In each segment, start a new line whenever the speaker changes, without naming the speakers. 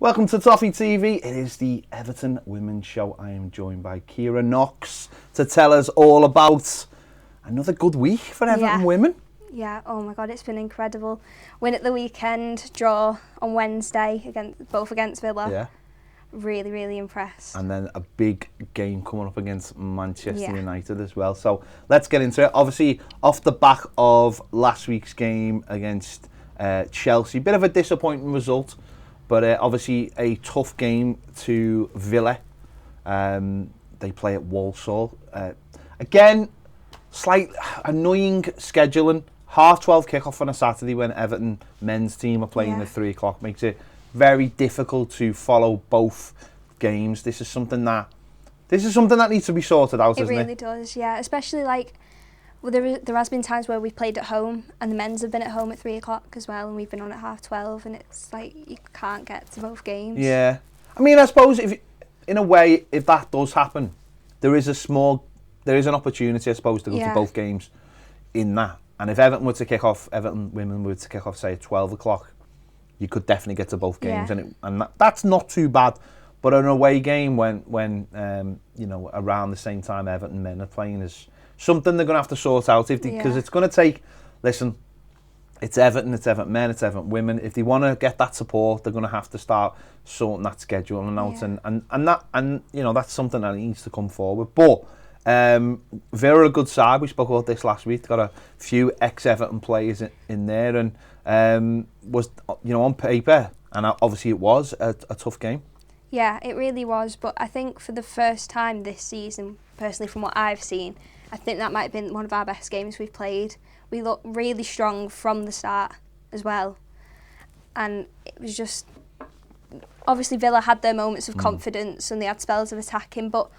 Welcome to Toffee TV. It is the Everton Women's Show. I am joined by Kira Knox to tell us all about another good week for Everton women.
Yeah, oh my God, it's been incredible. Win at the weekend, draw on Wednesday, both against Villa.
Yeah.
Really, really impressed.
And then a big game coming up against Manchester United as well. So let's get into it. Obviously, off the back of last week's game against Chelsea, bit of a disappointing result. But obviously a tough game to Villa. They play at Walsall. Again, slight annoying scheduling. 12:30 kickoff on a Saturday when Everton men's team are playing at 3 o'clock. Makes it very difficult to follow both games. This is something that needs to be sorted out, isn't it?
It really does, yeah. Especially there has been times where we've played at home and the men's have been at home at 3 o'clock as well, and we've been on at 12:30, and it's like you can't get to both games.
Yeah. I mean, I suppose if that does happen, there is an opportunity, I suppose, to go to both games in that. And if Everton women were to kick off, say, at 12 o'clock, you could definitely get to both games, and that's not too bad. But an away game when around the same time Everton men are playing is something they're going to have to sort out because it's going to take. Listen, it's Everton men, it's Everton women. If they want to get that support, they're going to have to start sorting that scheduling out, and that's something that needs to come forward. But Villa are a good side. We spoke about this last week. Got a few ex-Everton players in there, and was on paper, and obviously it was a tough game.
Yeah, it really was. But I think for the first time this season, personally from what I've seen, I think that might have been one of our best games we've played. We looked really strong from the start as well. And it was just... Obviously, Villa had their moments of confidence and they had spells of attacking, but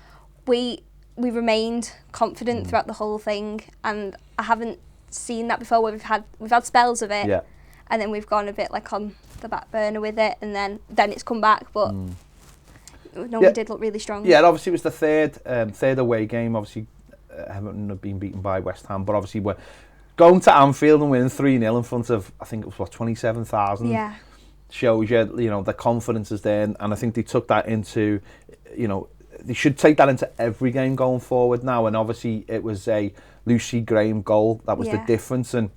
we remained confident throughout the whole thing. And I haven't seen that before where we've had spells of it, and then we've gone a bit like on the back burner with it, and then it's come back. But we did look really strong.
Yeah, obviously it was the third away game. Obviously, Everton have been beaten by West Ham, but obviously we're going to Anfield and winning 3-0 in front of, I think it was 27,000.
Yeah.
Shows you, the confidence is there, and I think they took that into, they should take that into every game going forward now. And obviously it was a Lucy Graham goal that was the difference. And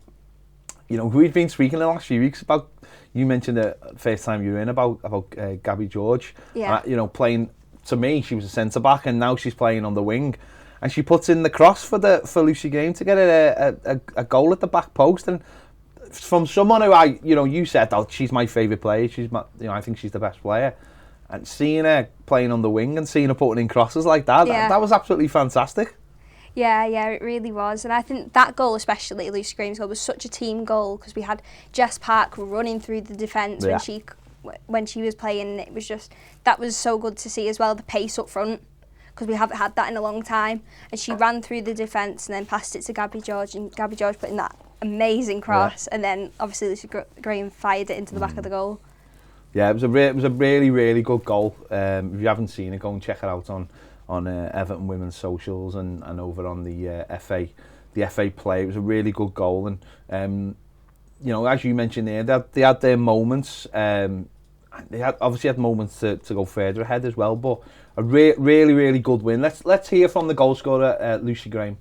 we've been speaking in the last few weeks about. You mentioned the first time you were in about Gabby George.
Yeah.
Playing, to me, she was a centre back, and now she's playing on the wing. And she puts in the cross for Lucy Graham to get a goal at the back post. And from someone who you said, oh, she's my favourite player. I think she's the best player. And seeing her playing on the wing and seeing her putting in crosses like that, that was absolutely fantastic.
Yeah, it really was. And I think that goal, especially Lucy Graham's goal, was such a team goal because we had Jess Park running through the defence when she was playing. It was that was so good to see as well, the pace up front, because we haven't had that in a long time. And she ran through the defence and then passed it to Gabby George, and Gabby George put in that amazing cross, and then obviously Lucy Graham fired it into the back of the goal.
Yeah, it was a really, really good goal. If you haven't seen it, go and check it out on Everton Women's socials and over on the FA Play. It was a really good goal, and as you mentioned there, they had their moments. They obviously had moments to go further ahead as well, but a really, really good win. Let's hear from the goal scorer, Lucy Graham.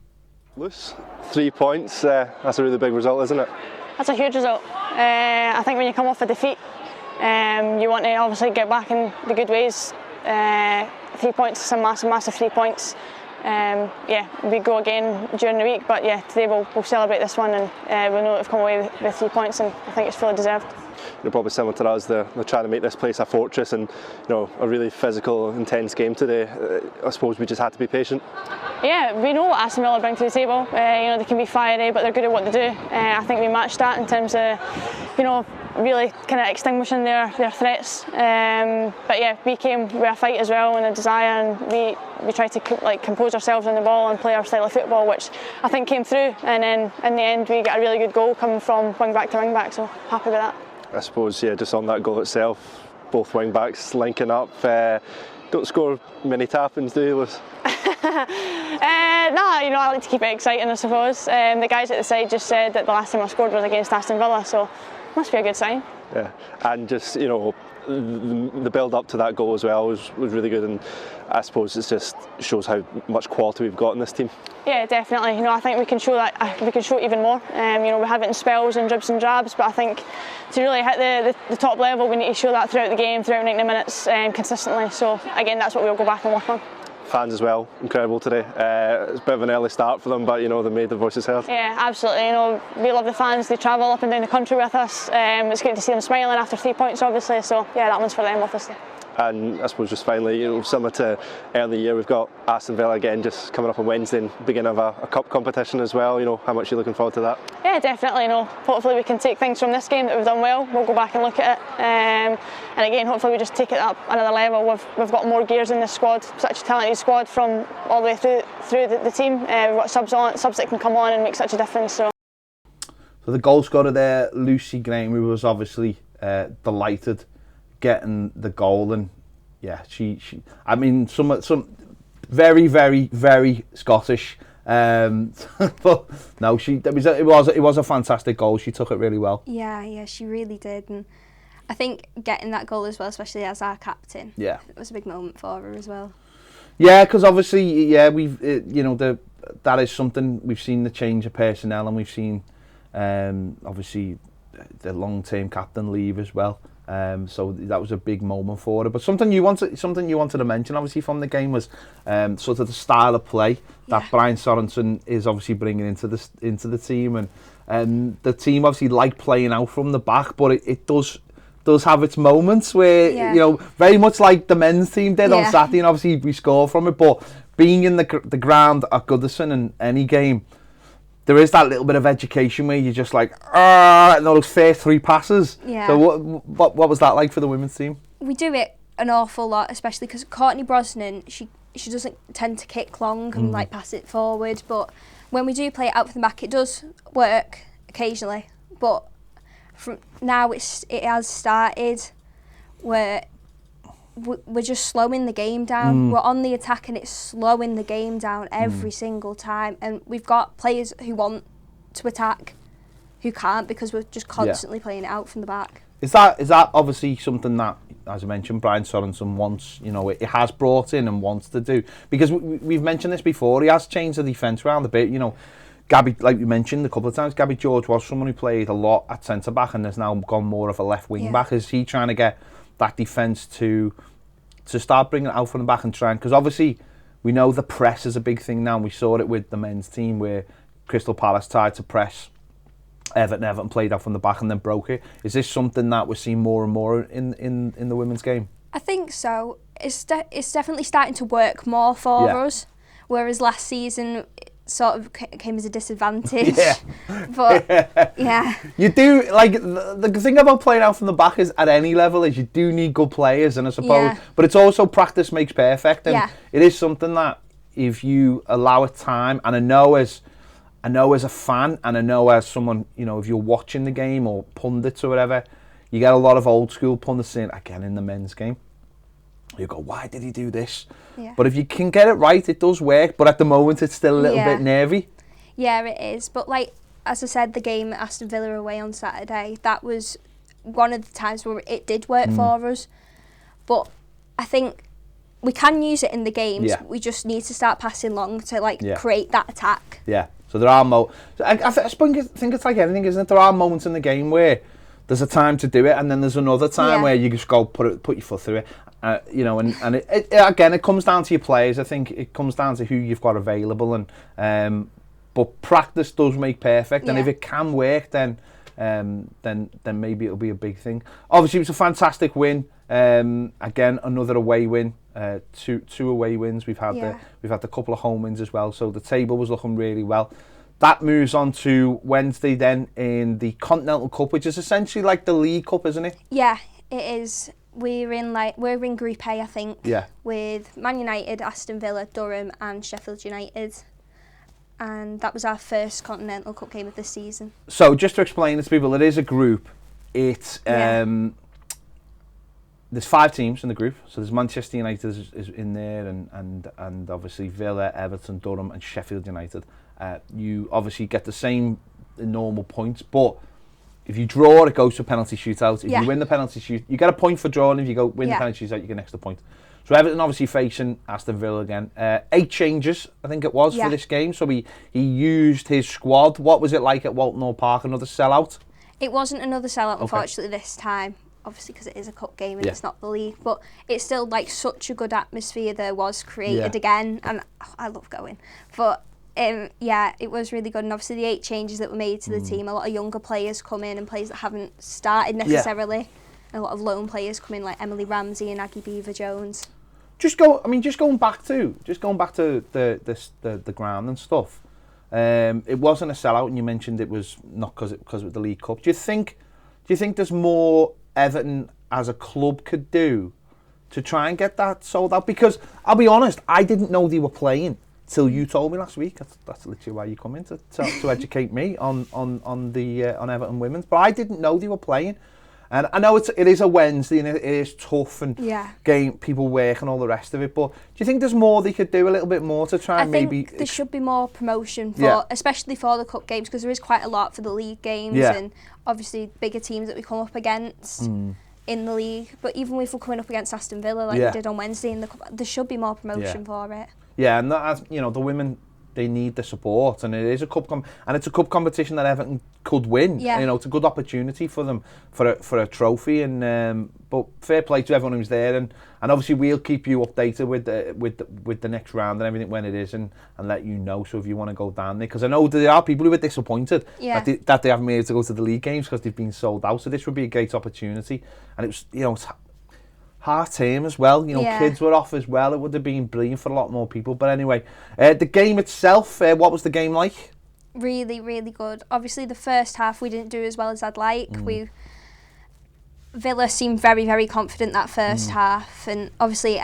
Luce, 3 points. That's a really big result, isn't it?
That's a huge result. I think when you come off a defeat, you want to obviously get back in the good ways. 3 points is a massive 3 points. We go again during the week, but today we'll celebrate this one, and we'll know we've come away with 3 points, and I think it's fully deserved.
Probably similar to us, they're trying to make this place a fortress, and a really physical, intense game today. I suppose we just had to be patient.
Yeah, we know what Aston Villa bring to the table. They can be fiery, but they're good at what they do. I think we matched that in terms of, really kind of extinguishing their threats. We came with a fight as well and a desire, and we tried to compose ourselves on the ball and play our style of football, which I think came through. And then in the end, we got a really good goal coming from wing back to wing back. So happy with that.
I suppose, just on that goal itself, both wing backs linking up. Don't score many tap-ins, do you, Liz?
I like to keep it exciting, I suppose. The guys at the side just said that the last time I scored was against Aston Villa, so must be a good sign.
Yeah, and just the build up to that goal as well was really good, and I suppose it just shows how much quality we've got in this team.
Yeah, definitely. I think we can show that. We can show it even more. We have it in spells and dribs and drabs, but I think to really hit the top level, we need to show that throughout the game, throughout 90 minutes, consistently. So again, that's what we'll go back and work on.
Fans as well, incredible today. It's a bit of an early start for them, but they made their voices heard.
Yeah, absolutely. We love the fans. They travel up and down the country with us. It's great to see them smiling after 3 points, obviously. So yeah, that one's for them, obviously.
And I suppose just finally, similar to early in the year, we've got Aston Villa again just coming up on Wednesday and beginning of a cup competition as well. How much are you looking forward to that?
Yeah, definitely. Hopefully we can take things from this game that we've done well. We'll go back and look at it. And again, hopefully we just take it up another level. We've got more gears in this squad, such a talented squad from all the way through the team. We've got subs that can come on and make such a difference. So
the goal scorer there, Lucy Graham, who was obviously delighted getting the goal, and yeah, she I mean, some very, very, very Scottish, but no, it was a fantastic goal. She took it really well.
Yeah, she really did, and I think getting that goal as well, especially as our captain, it was a big moment for her as well.
Yeah, because obviously, we've that is something we've seen, the change of personnel, and we've seen obviously the long-term captain leave as well. So that was a big moment for her. But something you wanted to mention, obviously, from the game was sort of the style of play that Brian Sorensen is obviously bringing into the team, and the team obviously like playing out from the back, but it does have its moments where very much like the men's team did on Saturday, and obviously we score from it. But being in the ground at Goodison in any game, there is that little bit of education where you're just like, and those first 3 passes.
Yeah.
So what was that like for the women's team?
We do it an awful lot, especially because Courtney Brosnan, she doesn't tend to kick long and pass it forward. But when we do play it out from the back, it does work occasionally. But from now it has started where we're just slowing the game down. We're on the attack and it's slowing the game down every single time. And we've got players who want to attack who can't because we're just constantly playing it out from the back.
Is that obviously something that, as I mentioned, Brian Sorensen wants, it has brought in and wants to do? Because we've mentioned this before, he has changed the defence around a bit. Gabby, like we mentioned a couple of times, Gabby George was someone who played a lot at centre-back and has now gone more of a left wing-back. Is he trying to get that defence to start bringing it out from the back and trying, because obviously we know the press is a big thing now, and we saw it with the men's team where Crystal Palace tried to press Everton played out from the back and then broke it. Is this something that we're seeing more and more in the women's game?
I think so. It's definitely starting to work more for us, whereas last season sort of came as a disadvantage. But
you do, like, the thing about playing out from the back is at any level is you do need good players, and I suppose but it's also practice makes perfect, and it is something that if you allow it time, and I know as a fan, and I know as someone, if you're watching the game or pundits or whatever, you get a lot of old school pundits in again in the men's game. You go, why did he do this? Yeah. But if you can get it right, it does work. But at the moment, it's still a little bit nervy.
Yeah, it is. But like, as I said, the game at Aston Villa away on Saturday, that was one of the times where it did work for us. But I think we can use it in the games. Yeah. We just need to start passing long to create that attack. Yeah.
So there are I think it's like anything, isn't it? There are moments in the game where there's a time to do it, and then there's another time where you just go put your foot through it. And it again, it comes down to your players. I think it comes down to who you've got available, and but practice does make perfect, and if it can work, then maybe it'll be a big thing. Obviously, it was a fantastic win. Again, another away win. Two away wins. We've had the couple of home wins as well. So the table was looking really well. That moves on to Wednesday then in the Continental Cup, which is essentially like the League Cup, isn't it?
Yeah, it is. We're in Group A, I think. Yeah. With Man United, Aston Villa, Durham, and Sheffield United. And that was our first Continental Cup game of this season. So
just to explain it to people, it is a group. It's there's 5 teams in the group. So there's Manchester United is in there, and obviously Villa, Everton, Durham, and Sheffield United. You obviously get the same normal points, but if you draw, it goes to penalty shootout. If
Yeah.
you win the penalty shoot, you get a point for drawing. If you go win the
Yeah.
penalty shootout, you get an extra point. So Everton obviously facing Aston Villa again. 8 changes, I think it was,
Yeah.
for this game. So he used his squad. What was it like at Walton Park? Another sellout?
It wasn't another sellout, unfortunately, this time. Obviously, because it is a cup game and it's not the league. But it's still like such a good atmosphere there was created again. And I love going. But yeah, it was really good. And obviously the 8 changes that were made to the team, a lot of younger players come in and players that haven't started necessarily. Yeah. And a lot of lone players come in like Emily Ramsey and Aggie Beaver-Jones. Just
going back to the ground and stuff. It wasn't a sellout, and you mentioned it was not because it was the League Cup. Do you think there's more Everton as a club could do to try and get that sold out? Because I'll be honest, I didn't know they were playing till you told me last week. That's literally why you come in to educate me on Everton women's. But I didn't know they were playing. And I know it is a Wednesday and it is tough and game people work and all the rest of it. But do you think there's more they could do, a little bit more to try and maybe?
I think there should be more promotion for, especially for the cup games, because there is quite a lot for the league games and obviously bigger teams that we come up against in the league. But even if we're coming up against Aston Villa like we did on Wednesday in the cup, there should be more promotion for it.
Yeah, and that, the women, they need the support, and it is a cup and it's a cup competition that Everton could win.
Yeah.
It's a good opportunity for them for a trophy, and but fair play to everyone who's there, and obviously we'll keep you updated with the next round and everything when it is, and let you know. So if you want to go down there, because I know there are people who are disappointed that they haven't been able to go to the league games because they've been sold out. So this would be a great opportunity, and it was it's half term as well, kids were off as well. It would have been brilliant for a lot more people. But anyway, the game itself, what was the game like?
Really, really good. Obviously, the first half we didn't do as well as I'd like. Villa seemed very, very confident that first half, and obviously,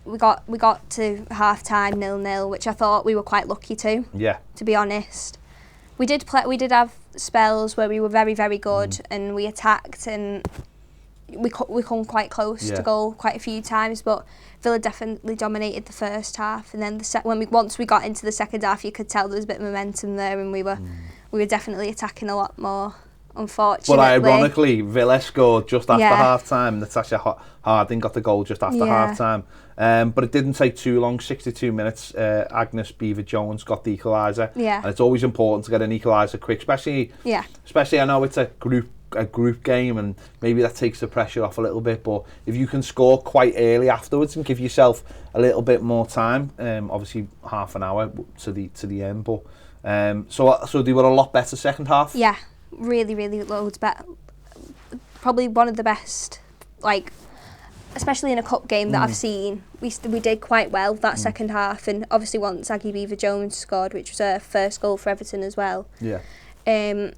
we got to half time 0-0, which I thought we were quite lucky to. Yeah. To be honest, we did have spells where we were very, very good, and we attacked and. We come quite close to goal quite a few times, but Villa definitely dominated the first half, and then once we got into the second half, you could tell there was a bit of momentum there, and we were definitely attacking a lot more. Unfortunately,
well, ironically, Villa scored just after half time. Natasha Harding got the goal just after half time, but it didn't take too long. 62 minutes. Agnes Beaver-Jones got the equaliser, and it's always important to get an equaliser quick, especially I know it's a group game, and maybe that takes the pressure off a little bit, but if you can score quite early afterwards and give yourself a little bit more time, obviously half an hour to the end, but so they were a lot better second half.
Really, really loads better. Probably one of the best, especially in a cup game that I've seen. We did quite well that second half, and obviously once Aggie Beaver-Jones scored, which was her first goal for Everton as well. It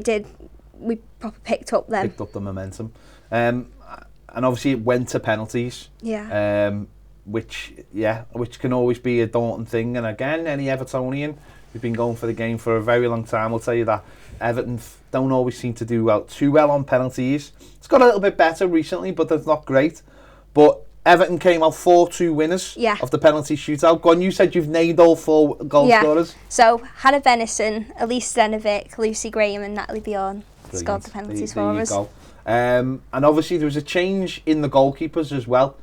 did. We probably picked up the
momentum, and obviously it went to penalties. Which can always be a daunting thing. And again, any Evertonian who's been going for the game for a very long time will tell you that Everton don't always seem to do too well on penalties. It's got a little bit better recently, but that's not great. But Everton came out 4-2 winners of the penalty shootout. Gon, you said you've named all 4 goal scorers.
So Hannah Venison, Elise Zenovic, Lucy Graham and Natalie Bjorn scored the penalties for us.
Go. And obviously there was a change in the goalkeepers as well.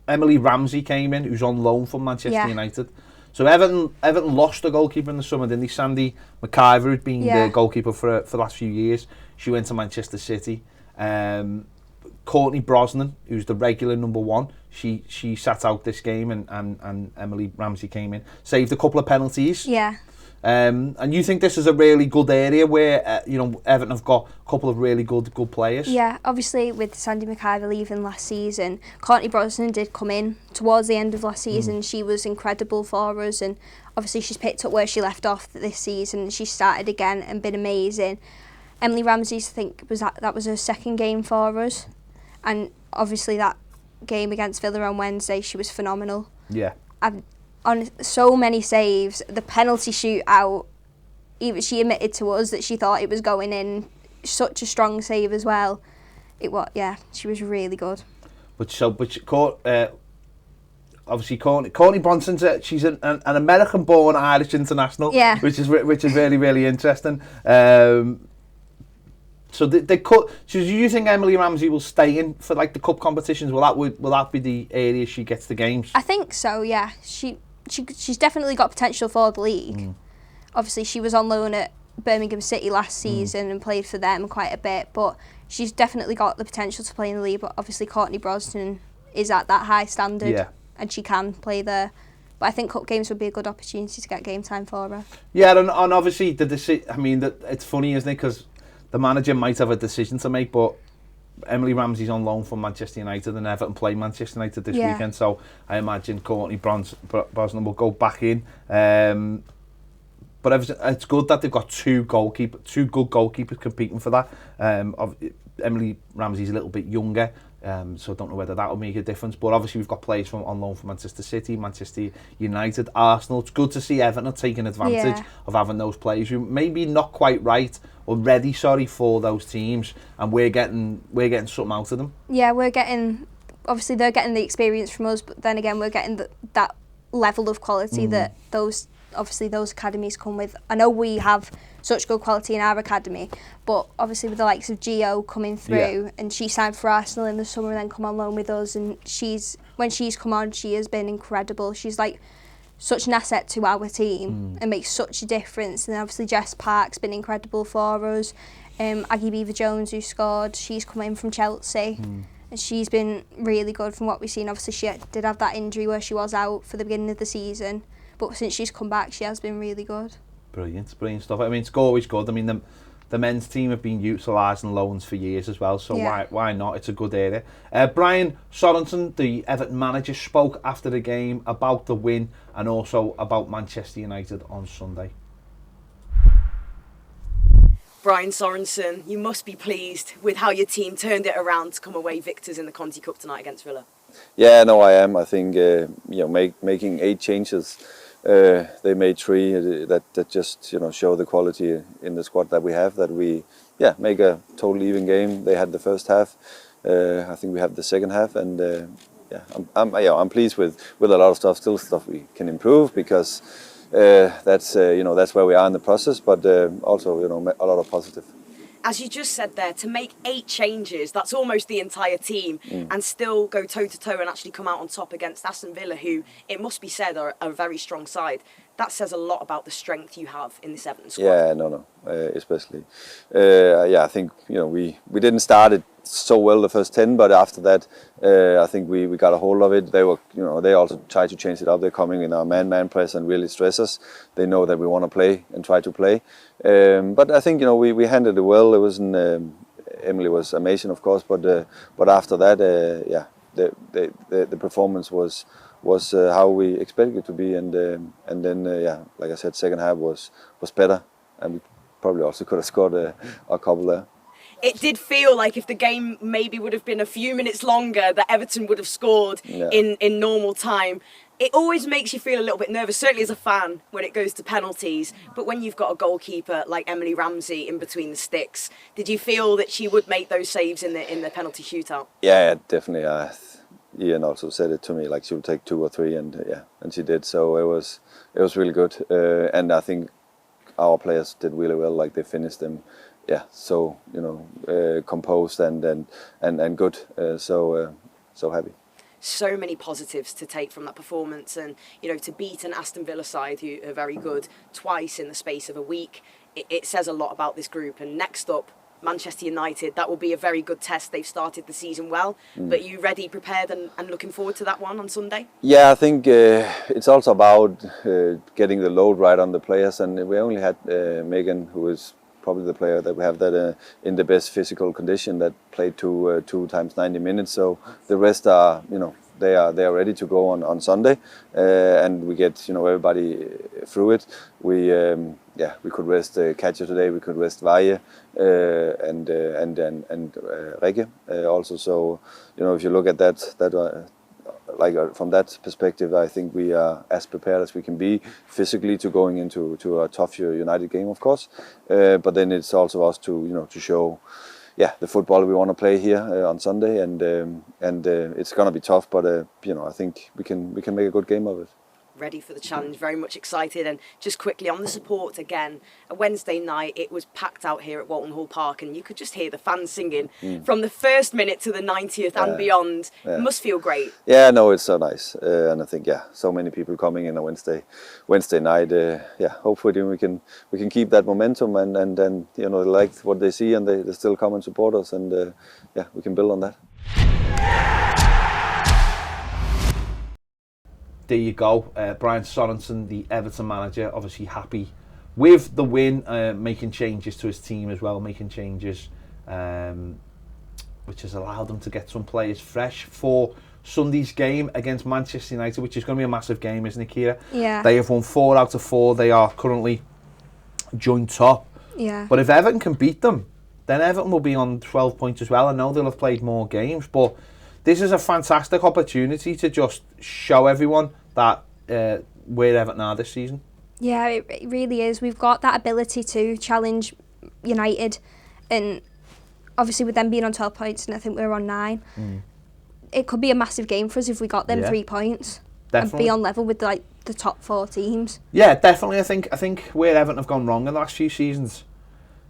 Emily Ramsey came in, who's on loan from Manchester United. So Everton lost a goalkeeper in the summer, didn't they? Sandy McIver, who'd been the goalkeeper for the last few years. She went to Manchester City. Courtney Brosnan, who's the regular number 1, she sat out this game, and Emily Ramsey came in, saved a couple of penalties. And you think this is a really good area where Everton have got a couple of really good players?
Yeah, obviously with Sandy McIver leaving last season, Courtney Brosnan did come in towards the end of last season. She was incredible for us, and obviously she's picked up where she left off this season. She started again and been amazing. Emily Ramsey, I think that was her second game for us, and obviously that game against Villa on Wednesday, she was phenomenal. On so many saves, the penalty shootout, even she admitted to us that she thought it was going in. Such a strong save as well. She was really good.
But obviously Courtney Bronson's she's an American-born Irish international, which is really, really interesting. So they could. So do you think Emily Ramsey will stay in for like the cup competitions? Will that be the area she gets the games?
I think so. Yeah, she's definitely got potential for the league. Obviously, she was on loan at Birmingham City last season and played for them quite a bit, but she's definitely got the potential to play in the league. But obviously, Courtney Brosnan is at that high standard, and she can play there. But I think cup games would be a good opportunity to get game time for her. Yeah,
and obviously it's funny, isn't it? Because the manager might have a decision to make, but Emily Ramsey's on loan from Manchester United and Everton play Manchester United this weekend, so I imagine Courtney Brosnan will go back in. But it's good that they've got two good goalkeepers competing for that. Emily Ramsey's a little bit younger, so I don't know whether that will make a difference. But obviously we've got players on loan from Manchester City, Manchester United, Arsenal. It's good to see Everton taking advantage of having those players who maybe not quite right or ready, for those teams, and we're getting something out of them. Yeah,
obviously they're getting the experience from us, but then again we're getting that level of quality that those academies come with. I know we have such good quality in our academy, but obviously with the likes of Gio coming through, and she signed for Arsenal in the summer and then come on loan with us, and when she's come on, she has been incredible. She's like such an asset to our team and makes such a difference. And then obviously Jess Park's been incredible for us. Aggie Beaver-Jones, who scored, she's come in from Chelsea. And she's been really good from what we've seen. Obviously she did have that injury where she was out for the beginning of the season, but since she's come back, she has been really good. Brilliant stuff. I mean, it's always good. I mean, the men's team have been utilising loans for years as well, so why not? It's a good area. Brian Sorensen, the Everton manager, spoke after the game about the win and also about Manchester United on Sunday.
Brian Sorensen, you must be pleased with how your team turned it around to come away victors in the Conti Cup tonight against Villa.
Yeah, no, I am. I think making 8 changes. They made 3 that just show the quality in the squad that we have. That we make a total even game. They had the first half. I think we have the second half, and I'm pleased with a lot of stuff. Still stuff we can improve because that's where we are in the process. But also a lot of positive.
As you just said there, to make 8 changes, that's almost the entire team, and still go toe-to-toe and actually come out on top against Aston Villa, who, it must be said, are a very strong side. That says a lot about the strength you have in this Everton squad.
Yeah, especially. I think we didn't start it so well the first 10, but after that, I think we got a hold of it. They were, they also tried to change it up. They're coming in our man press and really stress us. They know that we want to play and try to play. But I think we handled it well. It wasn't. Emily was amazing, of course, but after that, the performance was how we expected it to be, and then like I said, second half was better, and we probably also could have scored a couple there.
It did feel like if the game maybe would have been a few minutes longer, that Everton would have scored in normal time. It always makes you feel a little bit nervous, certainly as a fan, when it goes to penalties. But when you've got a goalkeeper like Emily Ramsey in between the sticks, did you feel that she would make those saves in the penalty shootout?
Yeah, definitely. Ian also said it to me, like she would take 2 or 3, and she did. So it was really good, and I think our players did really well. Like they finished them, so composed and good. So happy.
So many positives to take from that performance, and to beat an Aston Villa side who are very good twice in the space of a week. It says a lot about this group. And next up, Manchester United, that will be a very good test. They've started the season well, but you ready, prepared, and looking forward to that one on Sunday?
Yeah, I think it's also about getting the load right on the players, and we only had Megan, who is probably the player that we have that in the best physical condition, that played 2 times 90 minutes. So the rest are, they are ready to go on Sunday, and we get everybody through it. We could rest Katja today. We could rest Vaje and Rikke also. So if you look at that. From that perspective, I think we are as prepared as we can be physically to going into a Toffee United game, of course. But then it's also us to show the football we want to play here on Sunday, and it's going to be tough, but I think we can make a good game of it.
Ready for the challenge, very much excited. And just quickly on the support again, a Wednesday night, it was packed out here at Walton Hall Park, and you could just hear the fans singing from the first minute to the 90th and beyond. It must feel great. Yeah, no, it's so nice, and I think so many people coming in a Wednesday night. Hopefully we can keep that momentum, and then they like what they see, and they still come and support us, and we can build on that.
There you go. Brian Sorensen, the Everton manager, obviously happy with the win, making changes to his team as well, making changes which has allowed them to get some players fresh for Sunday's game against Manchester United, which is going to be a massive game, isn't it, Kira?
Yeah.
They have won 4 out of 4. They are currently joint top.
Yeah.
But if Everton can beat them, then Everton will be on 12 points as well. I know they'll have played more games, but this is a fantastic opportunity to just show everyone that where Everton are this season. Yeah,
it really is. We've got that ability to challenge United, and obviously with them being on 12 points, and I think we're on 9, it could be a massive game for us if we got them 3 points. Definitely. And be on level with the top 4 teams. Yeah, definitely. I think where Everton have gone wrong in the last few seasons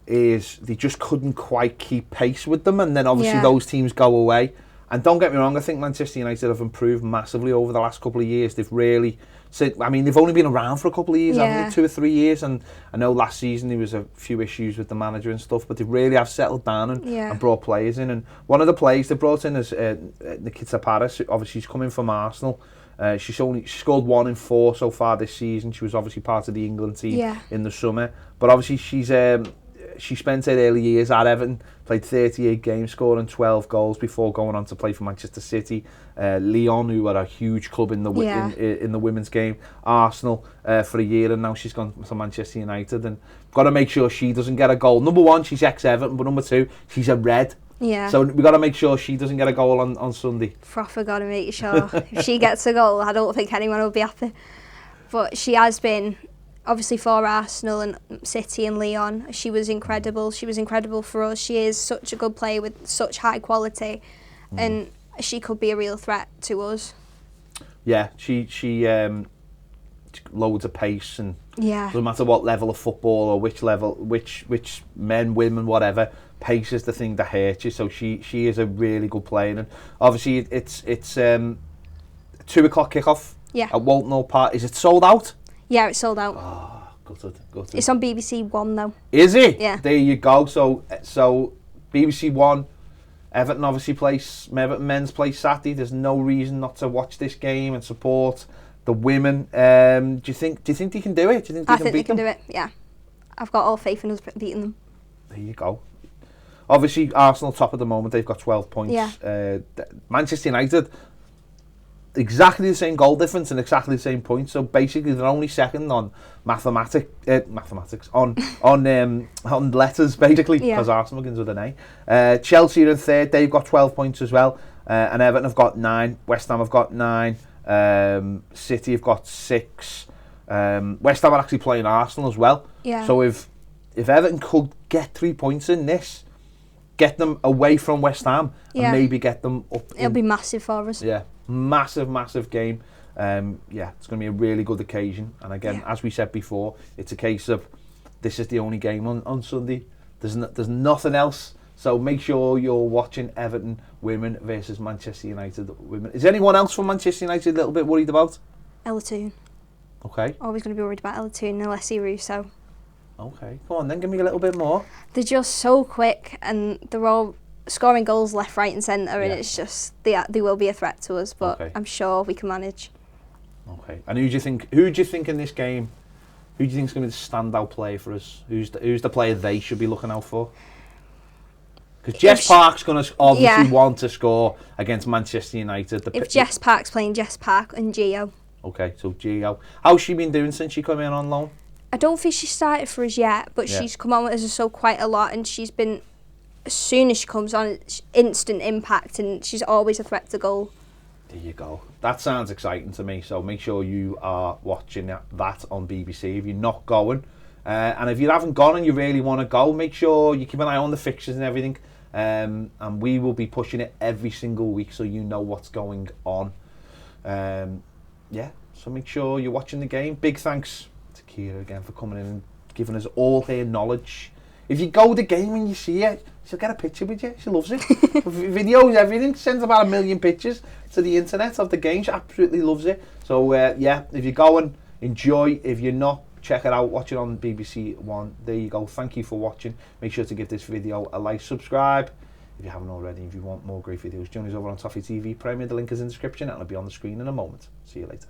is they just couldn't quite keep pace with them, and then obviously those teams go away. And don't get me wrong, I think Manchester United have improved massively over the last couple of years. They've really, they've only been around for a couple of years, haven't they? 2 or 3 years. And I know last season there was a few issues with the manager and stuff, but they really have settled down and brought players in. And one of the players they brought in is Nikita Paris. Obviously, she's coming from Arsenal. She scored 1 in 4 so far this season. She was obviously part of the England team in the summer. But obviously, she spent her early years at Everton, played 38 games, scoring 12 goals before going on to play for Manchester City, Lyon, who are a huge club in the in the women's game, Arsenal for a year, and now she's gone to Manchester United. And got to make sure she doesn't get a goal. Number 1, she's ex-Everton, but number 2, she's a Red. Yeah. So we've got to make sure she doesn't get a goal on Sunday. Froffer got to make sure. If she gets a goal, I don't think anyone will be happy. But she has been, obviously for Arsenal and City and Lyon, she was incredible. She was incredible for us. She is such a good player with such high quality, and she could be a real threat to us. Yeah, she loads of pace, and doesn't matter what level of football or which level, which men, women, whatever, pace is the thing that hurts you. So she is a really good player, and obviously it's 2:00 kickoff at Walton Hall Park. Is it sold out? Yeah, it's sold out. Oh, gutted. It's on BBC One though. Is it? Yeah. There you go. So BBC One, Everton obviously plays, Everton men's play Saturday. There's no reason not to watch this game and support the women. Do you think they can do it? Do you think they can beat them? I think they can do it. Yeah, I've got all faith in us beating them. There you go. Obviously, Arsenal top at the moment. They've got 12 points. Yeah. Manchester United, exactly the same goal difference and exactly the same points. So basically, they're only second on mathematics on letters, basically, because Arsenal begins with an A. Chelsea are in third. They've got 12 points as well, and Everton have got 9. West Ham have got 9. City have got 6. West Ham are actually playing Arsenal as well. Yeah. So if Everton could get 3 points in this, get them away from West Ham, and maybe get them up. It'll be massive for us. Yeah, massive game. It's going to be a really good occasion. And again, as we said before, it's a case of this is the only game on Sunday. There's nothing else. So make sure you're watching Everton women versus Manchester United women. Is anyone else from Manchester United a little bit worried about? Ella Toone. Okay. Always going to be worried about Ella Toone and Alessia Russo. Okay, come on then, give me a little bit more. They're just so quick, and they're all scoring goals left, right and centre, and it's just, they will be a threat to us, but I'm sure we can manage. Okay, and who do you think in this game, who do you think is going to be the standout player for us? Who's the player they should be looking out for? Because Jess Park's going to obviously want to score against Manchester United. If Jess Park's playing, Jess Park and Gio. Okay, so Gio. How's she been doing since she came in on loan? I don't think she started for us yet, but she's come on with us so quite a lot, and she's been, as soon as she comes on, it's instant impact, and she's always a threat to goal. There you go. That sounds exciting to me, so make sure you are watching that on BBC if you're not going. And if you haven't gone and you really want to go, make sure you keep an eye on the fixtures and everything.
and we will be pushing it every single week so you know what's going on. So make sure you're watching the game. Big thanks to Kira again for coming in and giving us all her knowledge. If you go to the game and you see her, she'll get a picture with you. She loves it. Videos, everything. Sends about 1 million pictures to the internet of the game. She absolutely loves it. So if you're going, enjoy. If you're not, check it out. Watch it on BBC One. There you go. Thank you for watching. Make sure to give this video a like, subscribe if you haven't already. If you want more great videos, join us over on Toffee TV Premier. The link is in the description and it'll be on the screen in a moment. See you later.